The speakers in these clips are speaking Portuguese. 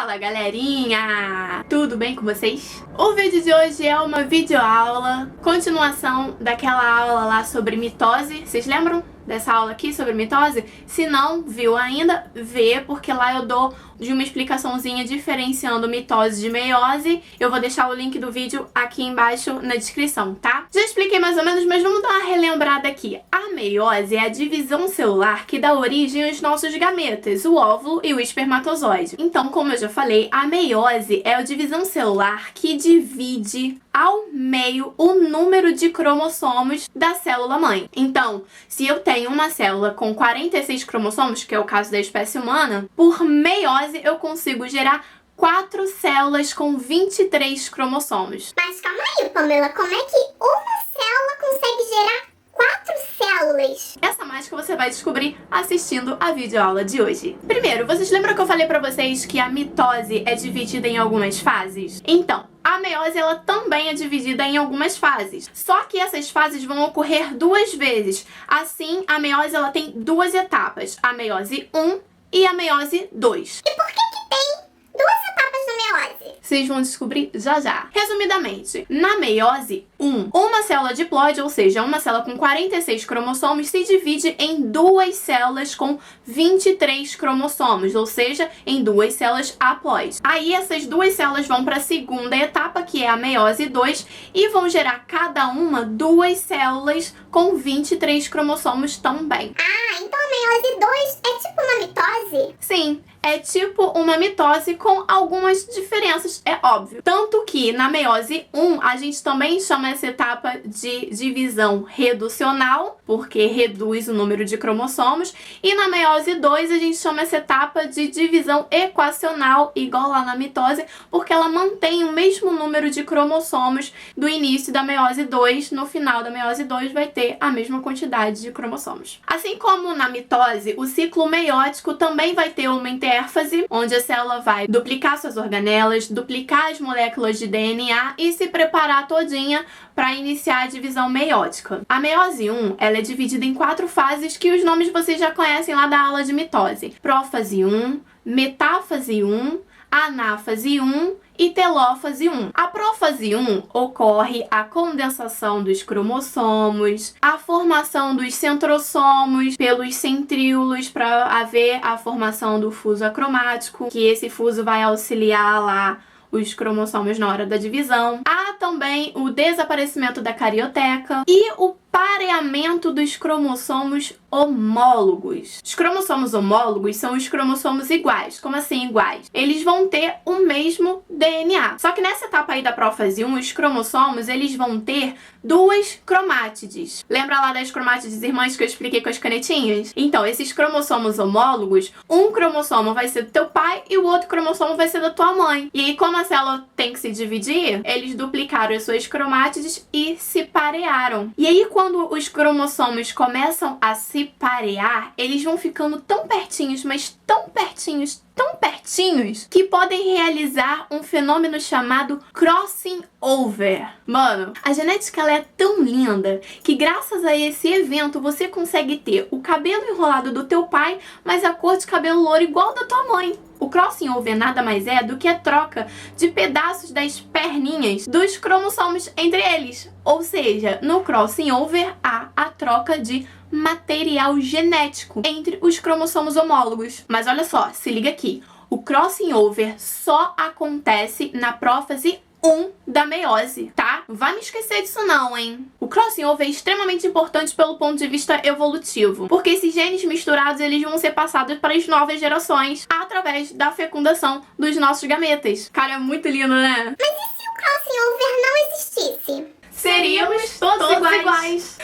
Fala galerinha! Tudo bem com vocês? O vídeo de hoje é uma videoaula, continuação daquela aula lá sobre mitose. Vocês lembram dessa aula aqui sobre mitose? Se não viu ainda, vê, porque lá eu dou de uma explicaçãozinha diferenciando mitose de meiose. Eu vou deixar o link do vídeo aqui embaixo na descrição, tá? Já expliquei mais ou menos, mas vamos dar uma relembrada aqui. A meiose é a divisão celular que dá origem aos nossos gametas, o óvulo e o espermatozoide. Então, como eu já falei, a meiose é a divisão celular que divide ao meio o número de cromossomos da célula-mãe. Então, se eu tenho uma célula com 46 cromossomos, que é o caso da espécie humana, por meiose eu consigo gerar 4 células com 23 cromossomos. Mas calma aí, Pamela, como é que uma célula consegue gerar 4 células? Essa mágica você vai descobrir assistindo a videoaula de hoje. Primeiro, vocês lembram que eu falei pra vocês que a mitose é dividida em algumas fases? Então, a meiose ela também é dividida em algumas fases. Só que essas fases vão ocorrer 2 vezes. Assim, a meiose ela tem 2 etapas, a meiose 1 e a meiose 2. E por que tem 2 etapas na meiose? Vocês vão descobrir já já. Resumidamente, na meiose 1, uma célula diploide, ou seja, uma célula com 46 cromossomos, se divide em 2 células com 23 cromossomos, ou seja, em 2 células haploides. Aí essas 2 células vão para a segunda etapa, que é a meiose 2, e vão gerar cada uma 2 células com 23 cromossomos também. Ah, então a meiose 2 é tipo uma mitose? Sim, é tipo uma mitose com algumas diferenças, é óbvio. Tanto que na meiose 1 a gente também chama essa etapa de divisão reducional, porque reduz o número de cromossomos, e na meiose 2 a gente chama essa etapa de divisão equacional, igual lá na mitose, porque ela mantém o mesmo número de cromossomos do início da meiose 2, no final da meiose 2 vai ter a mesma quantidade de cromossomos. Assim como na mitose, o ciclo meiótico também vai ter uma intérfase, onde a célula vai duplicar suas organelas, duplicar as moléculas de DNA e se preparar todinha para iniciar a divisão meiótica. A meiose 1, ela é dividida em 4 fases que os nomes vocês já conhecem lá da aula de mitose. Prófase 1, metáfase 1, anáfase 1 e telófase 1. A prófase 1 ocorre a condensação dos cromossomos, a formação dos centrossomos pelos centríolos para haver a formação do fuso acromático, que esse fuso vai auxiliar lá os cromossomos na hora da divisão. Há também o desaparecimento da carioteca e o pareamento dos cromossomos homólogos. Os cromossomos homólogos são os cromossomos iguais. Como assim iguais? Eles vão ter o mesmo DNA. Só que nessa etapa aí da prófase 1, os cromossomos, eles vão ter 2 cromátides. Lembra lá das cromátides irmãs que eu expliquei com as canetinhas? Então, esses cromossomos homólogos, um cromossomo vai ser do teu pai e o outro cromossomo vai ser da tua mãe. E aí, como a célula tem que se dividir, eles duplicaram as suas cromátides e se parearam. E aí, quando os cromossomos começam a se parear, eles vão ficando tão pertinhos, mas tão pertinhos, que podem realizar um fenômeno chamado crossing over. Mano, a genética ela é tão linda que graças a esse evento você consegue ter o cabelo enrolado do teu pai, mas a cor de cabelo louro igual da tua mãe. O crossing over nada mais é do que a troca de pedaços das perninhas dos cromossomos entre eles. Ou seja, no crossing over há a troca de material genético entre os cromossomos homólogos. Mas olha só, se liga aqui. O crossing over só acontece na prófase 1 da meiose, tá? Não vai me esquecer disso não, hein? O crossing over é extremamente importante pelo ponto de vista evolutivo, porque esses genes misturados, eles vão ser passados para as novas gerações através da fecundação dos nossos gametas. Cara, é muito lindo, né? Mas e se o crossing over não existisse? Seríamos todos iguais.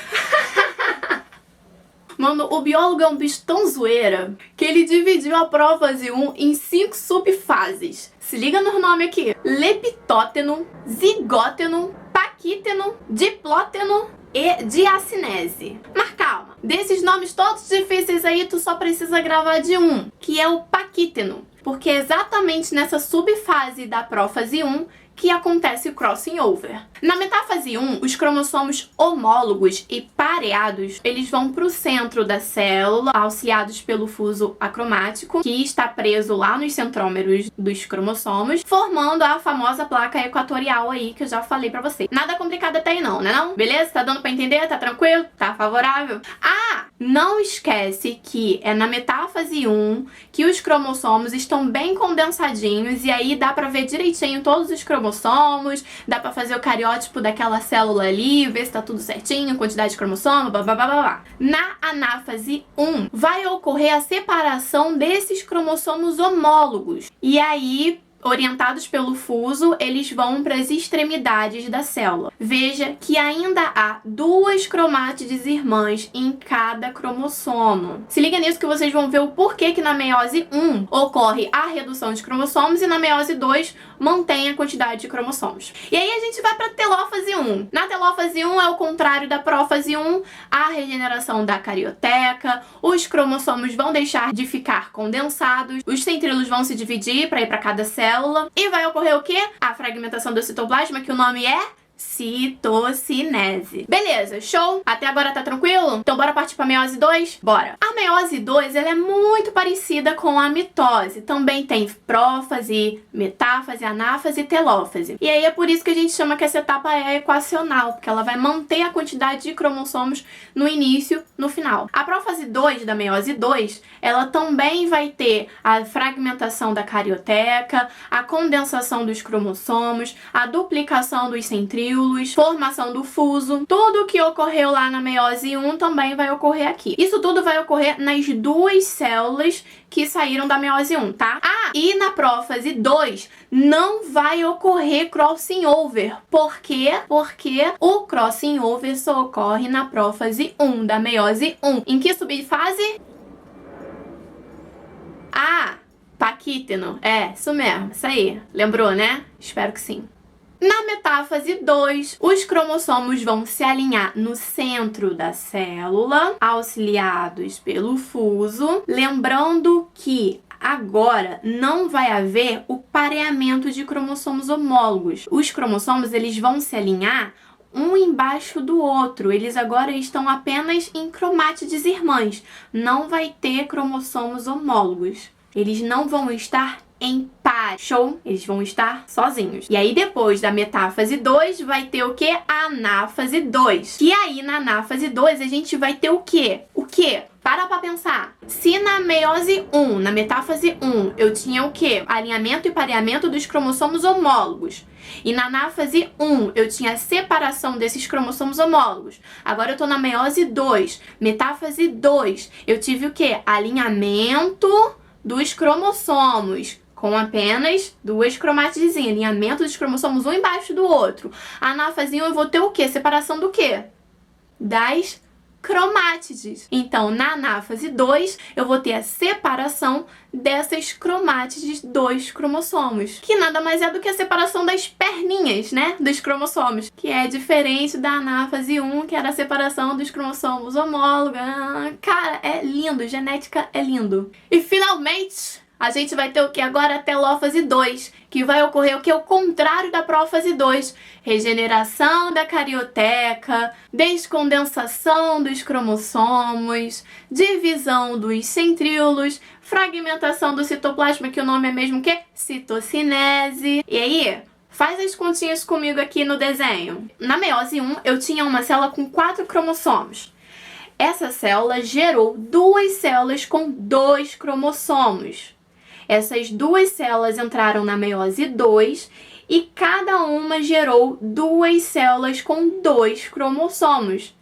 Mano, o biólogo é um bicho tão zoeira que ele dividiu a prófase 1 em 5 subfases. Se liga no nome aqui: leptóteno, zigóteno, paquíteno, diplóteno e diacinese. Mas calma, desses nomes todos difíceis aí, tu só precisa gravar de um, que é o paquíteno. Porque é exatamente nessa subfase da prófase 1 que acontece o crossing over. Na metáfase 1, os cromossomos homólogos e pareados, eles vão para o centro da célula, auxiliados pelo fuso acromático, que está preso lá nos centrômeros dos cromossomos, formando a famosa placa equatorial aí, que eu já falei pra você. Nada complicado até aí não, né não? Beleza? Tá dando pra entender? Tá tranquilo? Tá favorável? Ah! Não esquece que é na metáfase 1 que os cromossomos estão bem condensadinhos e aí dá pra ver direitinho todos os cromossomos, dá pra fazer o cariótipo daquela célula ali, ver se tá tudo certinho, quantidade de cromossomo, blá blá blá blá blá. Na anáfase 1 vai ocorrer a separação desses cromossomos homólogos. E aí, orientados pelo fuso, eles vão para as extremidades da célula. Veja que ainda há 2 cromátides irmãs em cada cromossomo. Se liga nisso que vocês vão ver o porquê que na meiose 1 ocorre a redução de cromossomos e na meiose 2 mantém a quantidade de cromossomos. E aí a gente vai para a telófase 1. Na telófase 1 é o contrário da prófase 1, a regeneração da carioteca, os cromossomos vão deixar de ficar condensados, os centríolos vão se dividir para ir para cada célula, e vai ocorrer o quê? A fragmentação do citoplasma, que o nome é citocinese. Beleza, show? Até agora tá tranquilo? Então bora partir pra meiose 2? Bora! A meiose 2, ela é muito parecida com a mitose. Também tem prófase, metáfase, anáfase e telófase. E aí é por isso que a gente chama que essa etapa é equacional, porque ela vai manter a quantidade de cromossomos no início, no final. A prófase 2 da meiose 2, ela também vai ter a fragmentação da carioteca, a condensação dos cromossomos, a duplicação dos centríolos, formação do fuso. Tudo que ocorreu lá na meiose 1 também vai ocorrer aqui. Isso tudo vai ocorrer nas 2 células que saíram da meiose 1, tá? Ah, e na prófase 2 não vai ocorrer crossing over. Por quê? Porque o crossing over só ocorre na prófase 1 da meiose 1. Em que subfase? Ah, paquíteno. É, isso mesmo, isso aí. Lembrou, né? Espero que sim. Na metáfase 2, os cromossomos vão se alinhar no centro da célula, auxiliados pelo fuso. Lembrando que agora não vai haver o pareamento de cromossomos homólogos. Os cromossomos, eles vão se alinhar um embaixo do outro. Eles agora estão apenas em cromátides irmãs. Não vai ter cromossomos homólogos. Eles não vão estar em par. Show? Eles vão estar sozinhos. E aí depois da metáfase 2 vai ter o que? A anáfase 2. E aí na anáfase 2 a gente vai ter o quê? O quê? Para pra pensar. Se na meiose 1, na metáfase 1, eu tinha o quê? Alinhamento e pareamento dos cromossomos homólogos. E na anáfase 1, eu tinha a separação desses cromossomos homólogos. Agora eu tô na meiose 2, metáfase 2. Eu tive o quê? Alinhamento dos cromossomos, com apenas 2 cromátides em alinhamento dos cromossomos um embaixo do outro. A anáfase 1 eu vou ter o quê? Separação do quê? Das cromátides. Então, na anáfase 2, eu vou ter a separação dessas cromátides dos cromossomos, que nada mais é do que a separação das perninhas, né, dos cromossomos, que é diferente da anáfase 1, que era a separação dos cromossomos homólogos. Cara, é lindo, genética é lindo. E finalmente, a gente vai ter o que agora? A telófase 2, que vai ocorrer o que? O contrário da prófase 2. Regeneração da carioteca, descondensação dos cromossomos, divisão dos centríolos, fragmentação do citoplasma, que o nome é mesmo o quê? Citocinese. E aí, faz as continhas comigo aqui no desenho. Na meiose 1, eu tinha uma célula com 4 cromossomos. Essa célula gerou 2 células com 2 cromossomos. Essas 2 células entraram na meiose 2 e cada uma gerou 2 células com 2 cromossomos.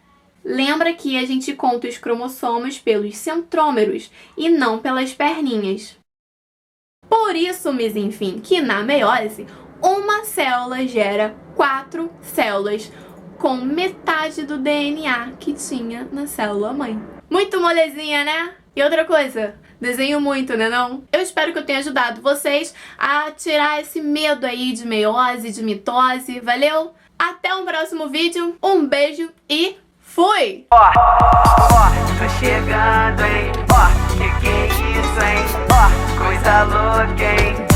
Lembra que a gente conta os cromossomos pelos centrômeros e não pelas perninhas. Por isso, mas enfim, que na meiose, uma célula gera 4 células com metade do DNA que tinha na célula mãe. Muito molezinha, né? E outra coisa, desenho muito, né não? Eu espero que eu tenha ajudado vocês a tirar esse medo aí de meiose, de mitose, valeu? Até um próximo vídeo, um beijo e fui! Tô chegando, hein? Que é isso, hein? Coisa louca, hein?